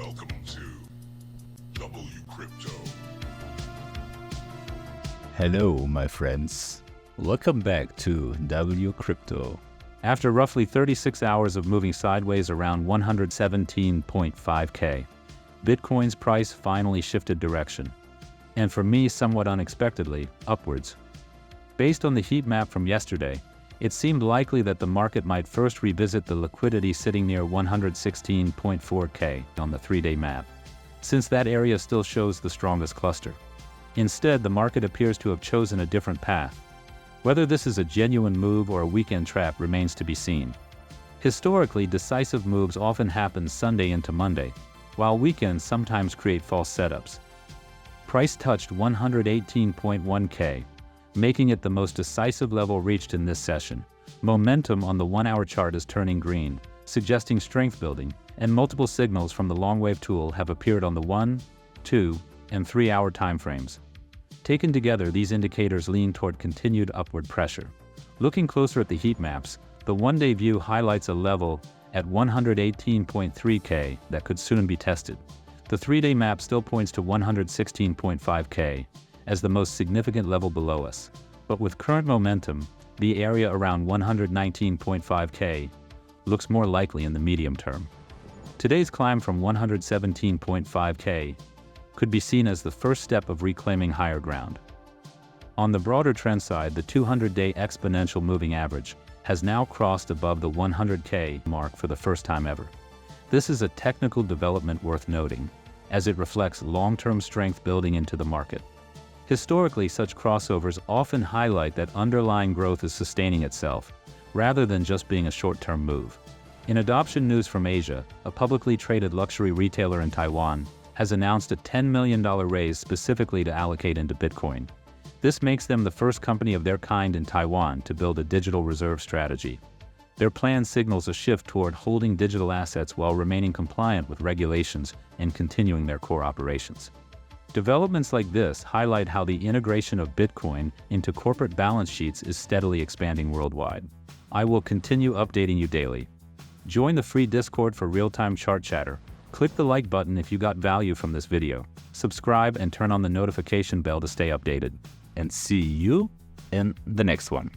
Welcome to WCrypto. Hello, my friends. Welcome back to WCrypto. After roughly 36 hours of moving sideways around 117.5K, Bitcoin's price finally shifted direction, and for me, somewhat unexpectedly, upwards. Based on the heat map from yesterday, it seemed likely that the market might first revisit the liquidity sitting near 116.4K on the 3-day map, since that area still shows the strongest cluster. Instead, the market appears to have chosen a different path. Whether this is a genuine move or a weekend trap remains to be seen. Historically, decisive moves often happen Sunday into Monday, while weekends sometimes create false setups. Price touched 118.1K, making it the most decisive level reached in this session. Momentum on the 1-hour chart is turning green, suggesting strength building, and multiple signals from the long wave tool have appeared on the 1, 2, and 3-hour timeframes. Taken together, these indicators lean toward continued upward pressure. Looking closer at the heat maps, the 1-day view highlights a level at 118.3K that could soon be tested. The 3-day map still points to 116.5K as the most significant level below us. But with current momentum, the area around 119.5K looks more likely in the medium term. Today's climb from 117.5K could be seen as the first step of reclaiming higher ground. On the broader trend side, the 200-day exponential moving average has now crossed above the 100K mark for the first time ever. This is a technical development worth noting, as it reflects long-term strength building into the market. Historically, such crossovers often highlight that underlying growth is sustaining itself, rather than just being a short-term move. In adoption news from Asia, a publicly traded luxury retailer in Taiwan has announced a $10 million raise specifically to allocate into Bitcoin. This makes them the first company of their kind in Taiwan to build a digital reserve strategy. Their plan signals a shift toward holding digital assets while remaining compliant with regulations and continuing their core operations. Developments like this highlight how the integration of Bitcoin into corporate balance sheets is steadily expanding worldwide. I will continue updating you daily. Join the free Discord for real-time chart chatter. Click the like button if you got value from this video. Subscribe and turn on the notification bell to stay updated. And see you in the next one.